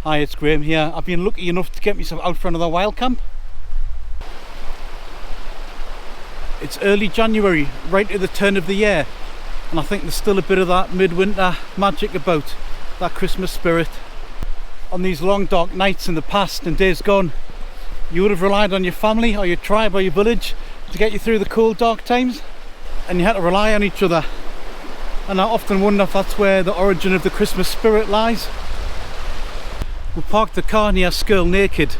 Hi, it's Graham here. I've been lucky enough to get myself out for another wild camp. It's early January, right at the turn of the year, and I think there's still a bit of that midwinter magic about, that Christmas spirit. On these long dark nights in the past and days gone, you would have relied on your family or your tribe or your village to get you through the cold dark times, and you had to rely on each other. And I often wonder if that's where the origin of the Christmas spirit lies. We parked the car near Skirl Naked.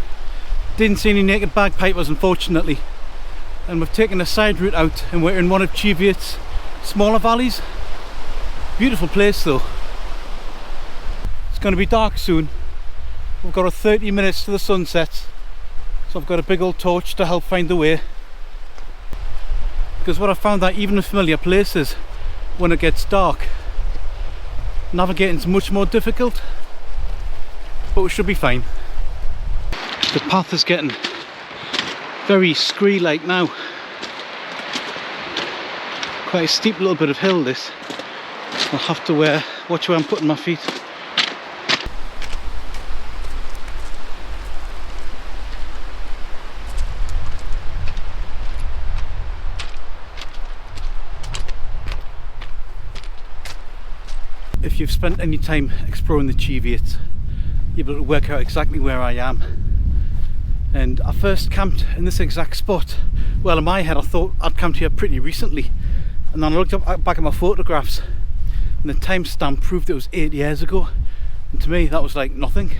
Didn't see any naked bagpipers, unfortunately. And we've taken a side route out and we're in one of Cheviot's smaller valleys. Beautiful place though. It's going to be dark soon. We've got 30 minutes to the sunset. So I've got a big old torch to help find the way. Because what I found that even in familiar places, when it gets dark, navigating's much more difficult. But we should be fine. The path is getting very scree-like now. Quite a steep little bit of hill this. I'll have to watch where I'm putting my feet. If you've spent any time exploring the Cheviot, you'll be able to work out exactly where I am. And I first camped in this exact spot. Well, in my head I thought I'd camped here pretty recently, and then I looked back at my photographs and the timestamp proved it was 8 years ago, and to me that was like nothing.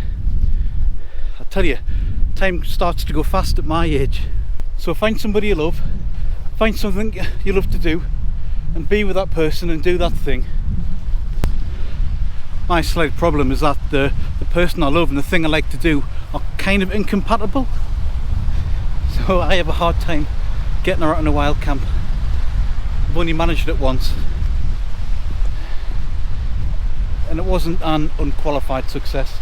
I tell you, time starts to go fast at my age. So find somebody you love, find something you love to do, and be with that person and do that thing. My slight problem is that the person I love and the thing I like to do are kind of incompatible. So I have a hard time getting her out in a wild camp. I've only managed it once. And it wasn't an unqualified success.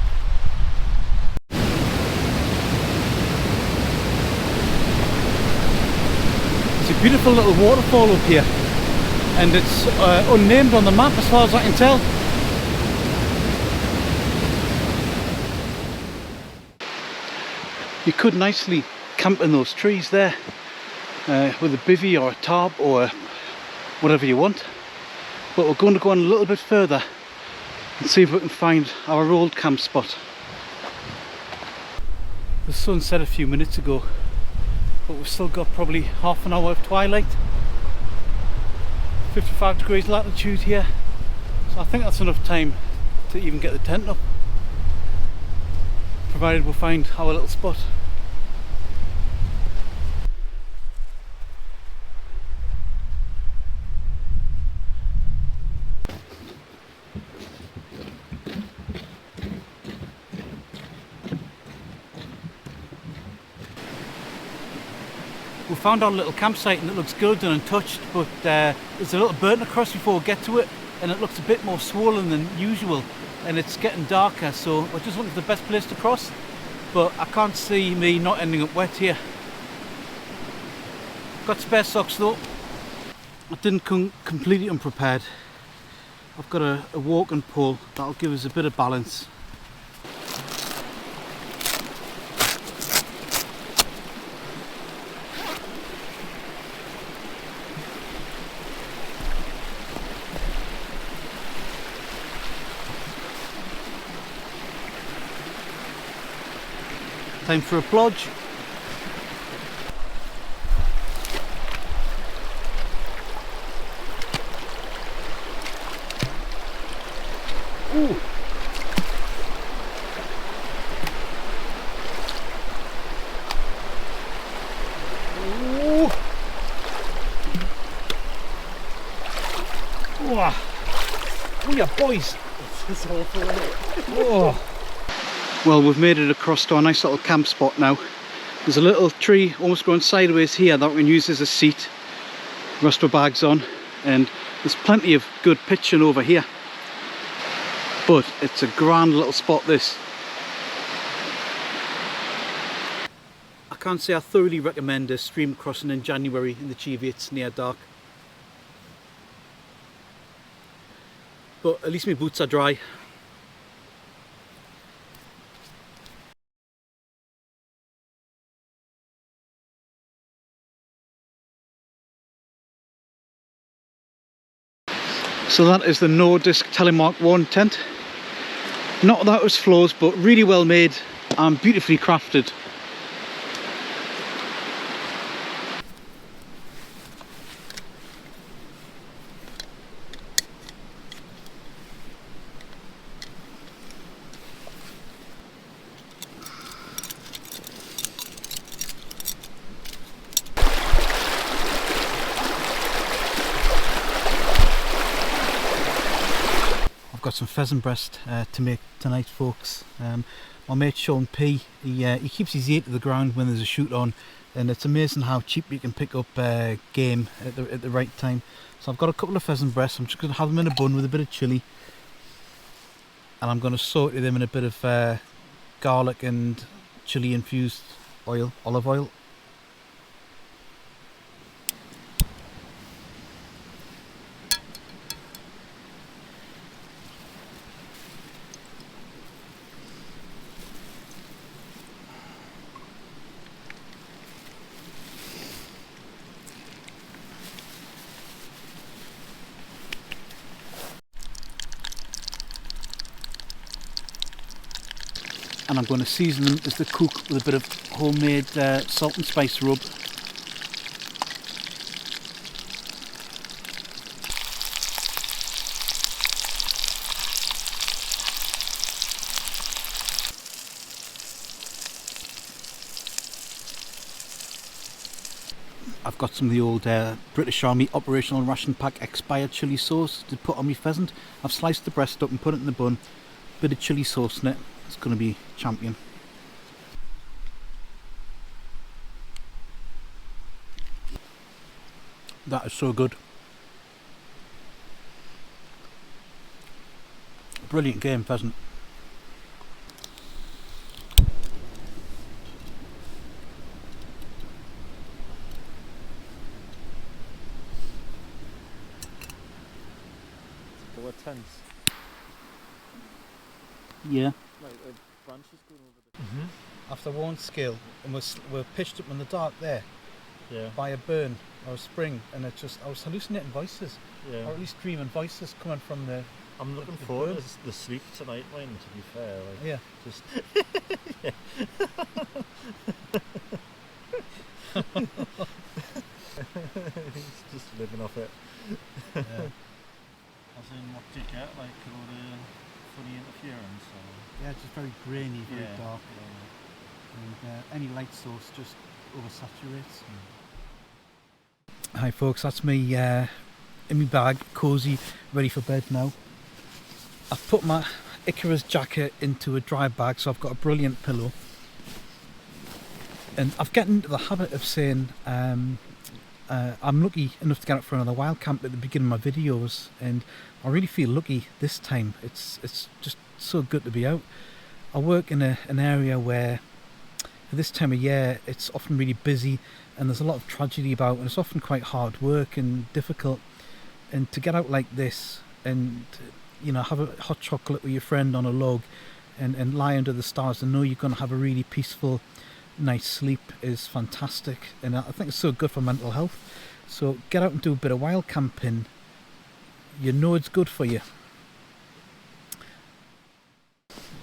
It's a beautiful little waterfall up here. And it's unnamed on the map as far as I can tell. You could nicely camp in those trees there with a bivvy or a tarp or whatever you want, but we're going to go on a little bit further and see if we can find our old camp spot. The sun set a few minutes ago, but we've still got probably half an hour of twilight. 55 degrees latitude here, so I think that's enough time to even get the tent up, provided we'll find our little spot. We found our little campsite and it looks good and untouched, but there's a little burnt across before we get to it, and it looks a bit more swollen than usual, and it's getting darker, so we're just looking for the best place to cross, but I can't see me not ending up wet here. Got spare socks though. I didn't come completely unprepared. I've got a walking pole that'll give us a bit of balance. Time for a plodge. Ooh. Ooh. Oh yeah, boys. Oh. Well, we've made it across to our nice little camp spot now. There's a little tree almost going sideways here that we can use as a seat. Rest our bags on, and there's plenty of good pitching over here. But it's a grand little spot this. I can't say I thoroughly recommend a stream crossing in January in the Cheviots near dark. But at least my boots are dry. So that is the Nordisk Telemark 1 tent. Not without its flaws, but really well made and beautifully crafted. I've got some pheasant breast to make tonight, folks. My mate Sean P, he keeps his ear to the ground when there's a shoot on, and it's amazing how cheap you can pick up game at the right time. So I've got a couple of pheasant breasts. I'm just going to have them in a bun with a bit of chilli, and I'm going to saute them in a bit of garlic and chilli infused oil, olive oil. And I'm going to season them as they cook with a bit of homemade salt and spice rub. I've got some of the old British Army operational ration pack expired chilli sauce to put on my pheasant. I've sliced the breast up and put it in the bun. Bit of chilli sauce in it. It's going to be champion. That is so good. Brilliant game, pheasant. There were tents. Yeah. Like branches going over the... After one scale, and we're pitched up in the dark there, Yeah. by a burn or a spring, and I was hallucinating voices, Yeah. or at least dreaming voices coming from the... I'm looking the forward bird. to the sleep tonight, man, to be fair. Like, Yeah. Just... He's just living off it. Yeah. As in, what do you get? Like, all the funny interference? Or... Yeah, it's just very grainy, very Yeah. dark, and any light source just oversaturates. Hi folks, that's me in my bag, cosy, ready for bed now. I've put my Icarus jacket into a dry bag, so I've got a brilliant pillow. And I've gotten into the habit of saying I'm lucky enough to get out for another wild camp at the beginning of my videos, and I really feel lucky this time. It's just so good to be out. I work in an area where at this time of year it's often really busy, and there's a lot of tragedy about, and it's often quite hard work and difficult. And to get out like this and, you know, have a hot chocolate with your friend on a log and lie under the stars and know you're going to have a really peaceful night's sleep is fantastic, and I think it's so good for mental health. So get out and do a bit of wild camping. You know it's good for you.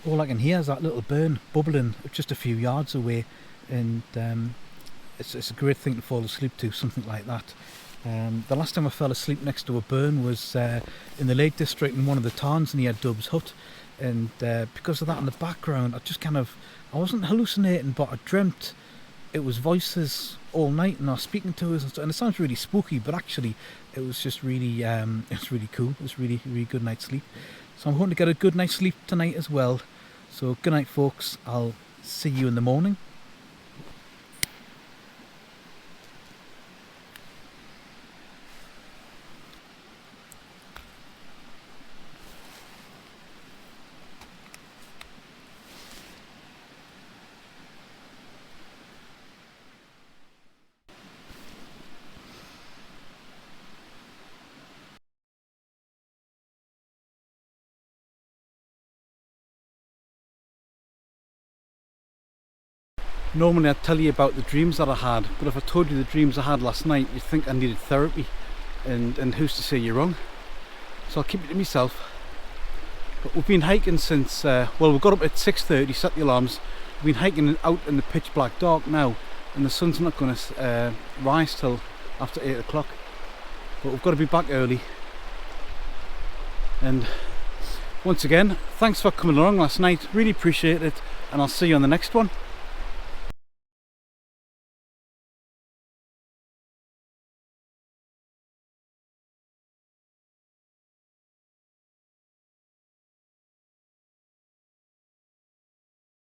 All I can hear is that little burn bubbling just a few yards away, and it's a great thing to fall asleep to, something like that. The last time I fell asleep next to a burn was in the Lake District in one of the towns near Dub's Hut, and because of that in the background, I wasn't hallucinating, but I dreamt it was voices all night, and I was speaking to us, and it sounds really spooky, but actually it was just really it's really cool. It was really good night's sleep. So I'm hoping to get a good night's sleep tonight as well. So good night folks, I'll see you in the morning. Normally I'd tell you about the dreams that I had, but if I told you the dreams I had last night, you'd think I needed therapy, and who's to say you're wrong. so I'll keep it to myself. But we've been hiking since, well, we got up at 6:30, set the alarms. We've been hiking out in the pitch black dark now, and the sun's not going to rise till after 8 o'clock. But we've got to be back early. And once again, thanks for coming along last night, really appreciate it, and I'll see you on the next one.